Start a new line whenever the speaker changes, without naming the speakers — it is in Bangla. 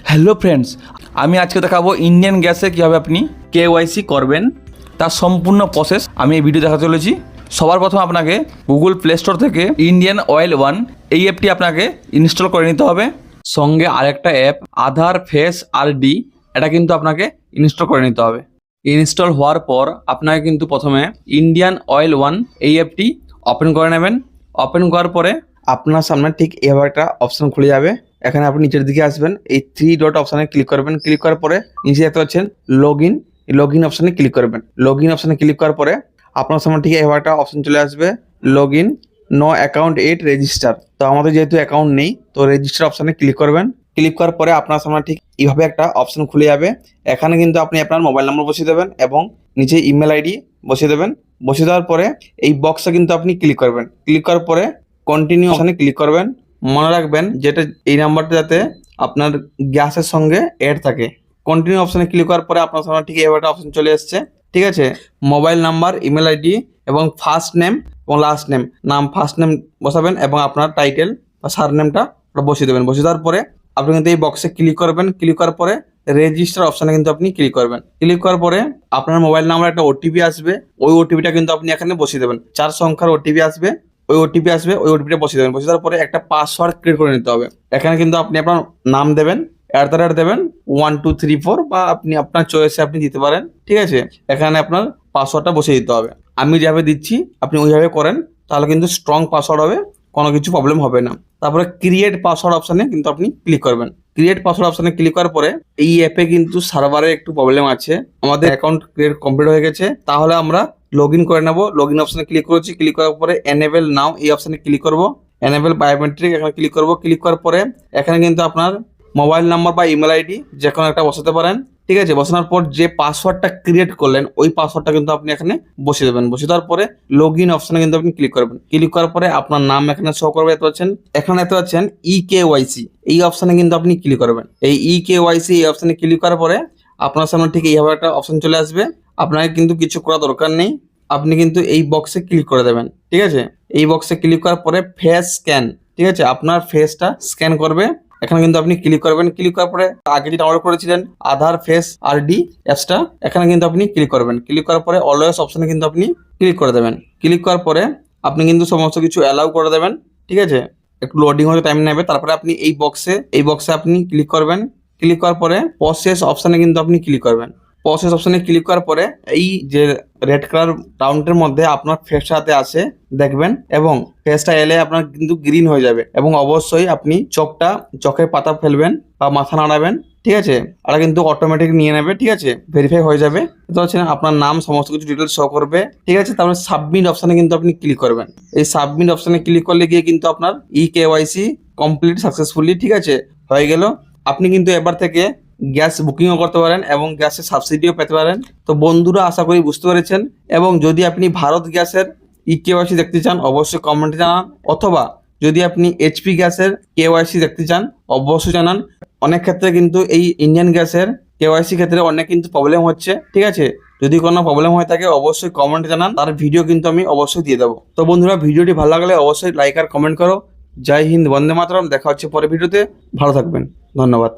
হ্যালো ফ্রেন্ডস, আমি আজকে দেখাবো ইন্ডিয়ান গ্যাসে কীভাবে আপনি কেওয়াইসি করবেন। তার সম্পূর্ণ প্রসেস আমি এই ভিডিও দেখাতে চলেছি। সবার প্রথম আপনাকে গুগল প্লে স্টোর থেকে ইন্ডিয়ান অয়েল ওয়ান এই অ্যাপটি আপনাকে ইনস্টল করে নিতে হবে। সঙ্গে আরেকটা অ্যাপ আধার ফেস আরডি, এটা কিন্তু আপনাকে ইনস্টল করে নিতে হবে। ইনস্টল হওয়ার পর আপনাকে কিন্তু প্রথমে ইন্ডিয়ান অয়েল ওয়ান এই অ্যাপটি ওপেন করে নেবেন। ওপেন করার পরে আপনার সামনে ঠিক এভাবে একটা অপশন খুলে যাবে। এখানে আপনি নিচের দিকে আসবেন, এই 3 ডট অপশানে ক্লিক করবেন। ক্লিক করার পরে নিচে দেখতে পাচ্ছেন লগ ইন অপশানে ক্লিক করবেন। লগ ইন অপশানে ক্লিক করার পরে আপনার সামনে ঠিক এভাবে একটা অপশন চলে আসবে, log in no account at register. তো আমাদের যেহেতু অ্যাকাউন্ট নেই, তো রেজিস্টার অপশানে ক্লিক করবেন। ক্লিক করার পরে আপনার সামনে ঠিক এইভাবে একটা অপশন খুলে যাবে। এখানে কিন্তু আপনি আপনার মোবাইল নম্বর বসিয়ে দেবেন এবং নিচে ইমেল আইডি বসিয়ে দেবেন। বসিয়ে দেওয়ার পরে এই বক্সে কিন্তু আপনি ক্লিক করবেন। ক্লিক করার পরে কন্টিনিউ অপশানে ক্লিক করবেন। মনে রাখবেন যেটা এই নাম্বারটা যাতে আপনার গ্যাসের সঙ্গে অ্যাড থাকে। কন্টিনিউ অপশানে ক্লিক করার পরে আপনার সামনে ঠিক এবার একটা অপশন চলে এসছে। ঠিক আছে, মোবাইল নাম্বার, ইমেল আইডি এবং ফার্স্ট নেম এবং লাস্ট নেম, ফার্স্ট নেম বসাবেন এবং আপনার টাইটেল বা সার নেমটা বসিয়ে দেবেন। বসিয়ে দেওয়ার পরে আপনি কিন্তু এই বক্সে ক্লিক করবেন। ক্লিক করার পরে রেজিস্টার অপশানে কিন্তু আপনি ক্লিক করবেন। ক্লিক করার পরে আপনার মোবাইল নাম্বার একটা ওটিপি আসবে, ওই ওটিপিটা কিন্তু আপনি এখানে বসিয়ে দেবেন। 4 সংখ্যার ওটিপি আসবে, ওই ওটিপিটা বসিয়ে দেবেন। বসিয়ে দেওয়ার পরে একটা পাসওয়ার্ড ক্রিয়েট করে নিতে হবে। এখানে কিন্তু আপনি আপনার নাম দেবেন, @ দেবেন, 1 2 3 4 বা আপনি আপনার চয়েসে আপনি দিতে পারেন। ঠিক আছে, এখানে আপনার পাসওয়ার্ডটা বসিয়ে দিতে হবে। আমি যেভাবে দিচ্ছি আপনি ওইভাবে করেন, তাহলে কিন্তু স্ট্রং পাসওয়ার্ড হবে, কোনো কিছু প্রবলেম হবে না। তারপরে ক্রিয়েট পাসওয়ার্ড অপশানে কিন্তু আপনি ক্লিক করবেন। ক্রিয়েট পাসওয়ার্ড অপশানে ক্লিক করার পরে এই অ্যাপে কিন্তু সার্ভারে একটু প্রবলেম আছে। আমাদের অ্যাকাউন্ট ক্রিয়েট কমপ্লিট হয়ে গেছে, তাহলে আমরা লগ ইন করে নেবো। লগ ইন অপশানে ক্লিক করেছি। ক্লিক করার পরে এনেবেল নাও এই অপশানে ক্লিক করবো। এনেবেল বায়োমেট্রিক এখানে ক্লিক করবো। ক্লিক করার পরে এখানে কিন্তু আপনার মোবাইল নাম্বার বা ইমেল আইডি যে কোনো একটা বসাতে পারেন। ঠিক আছে, বসানোর পর যে পাসওয়ার্ডটা ক্রিয়েট করলেন ওই পাসওয়ার্ডটা কিন্তু আপনি এখানে বসিয়ে দেবেন। বসিয়ে দেওয়ার পরে লগ ইন অপশানে কিন্তু আপনি ক্লিক করবেন। ক্লিক করার পরে আপনার নাম এখানে শো করবে, দেখতে পাচ্ছেন। এখানে দেখতে পাচ্ছেন ইকেওয়াইসি, এই অপশানে কিন্তু আপনি ক্লিক করবেন। এই ইকেওয়াইসি এই অপশানে ক্লিক করার পরে আপনার সামনে ঠিক এইভাবে একটা অপশন চলে আসবে। আপনাকে কিন্তু কিছু করা দরকার নেই, আপনি কিন্তু এই বক্সে ক্লিক করে দেবেন। ঠিক আছে, এই বক্সে ক্লিক করার পরে ফেস স্ক্যান, ঠিক আছে, আপনার ফেসটা স্ক্যান করবে। এখানে কিন্তু আপনি ক্লিক করবেন। ক্লিক করার পরে আগে যে ডাউনলোড করেছিলেন আধার ফেস আরডি অ্যাপসটা, এখানে কিন্তু আপনি ক্লিক করবেন। ক্লিক করার পরে অলওয়েজ অপশনে কিন্তু আপনি ক্লিক করে দেবেন। ক্লিক করার পরে আপনি কিন্তু সমস্ত কিছু অ্যালাউ করে দেবেন। ঠিক আছে, একটু লোডিং হতে টাইম নেবে। তারপরে আপনি এই বক্সে আপনি ক্লিক করবেন। ক্লিক করার পরে প্রসেস অপশানে কিন্তু আপনি ক্লিক করবেন। প্রসেস অপশানে ক্লিক করার পরে এই যে রেড কালার রাউন্ডের মধ্যে আপনার ফেসটা হাতে আসে দেখবেন, এবং ফেসটা এলে আপনার কিন্তু গ্রিন হয়ে যাবে। এবং অবশ্যই আপনি চোখের পাতা ফেলবেন বা মাথা নাড়াবেন। ঠিক আছে, আর কিন্তু অটোমেটিক নিয়ে নেবে। ঠিক আছে, ভেরিফাই হয়ে যাবে। তো হচ্ছে আপনার নাম সমস্ত কিছু ডিটেলস শো করবে। ঠিক আছে, তারপরে সাবমিট অপশানে কিন্তু আপনি ক্লিক করবেন। এই সাবমিট অপশানে ক্লিক করলে গিয়ে কিন্তু আপনার ইকেওয়াইসি কমপ্লিট সাকসেসফুলি, ঠিক আছে, হয়ে গেল। আপনি কিন্তু এবার থেকে গ্যাস বুকিংও করতে পারেন এবং গ্যাসের সাবসিডিও পেতে পারেন। তো বন্ধুরা, আশা করি বুঝতে পেরেছেন। এবং যদি আপনি ভারত গ্যাসের ইকেওয়াইসি দেখতে চান অবশ্যই কমেন্টে জানান, অথবা যদি আপনি এইচপি গ্যাসের কেওয়াইসি দেখতে চান অবশ্যই জানান। অনেক ক্ষেত্রে কিন্তু এই ইন্ডিয়ান গ্যাসের কেওয়াইসি ক্ষেত্রে অনেক কিন্তু প্রবলেম হচ্ছে। ঠিক আছে, যদি কোনো প্রবলেম হয়ে থাকে অবশ্যই কমেন্টে জানান, তার ভিডিও কিন্তু আমি অবশ্যই দিয়ে দেবো। তো বন্ধুরা, ভিডিওটি ভালো লাগলে অবশ্যই লাইক আর কমেন্ট করো। জয় হিন্দ, বন্দে মাতরম। দেখা হচ্ছে পরের ভিডিওতে। ভালো থাকবেন, ধন্যবাদ।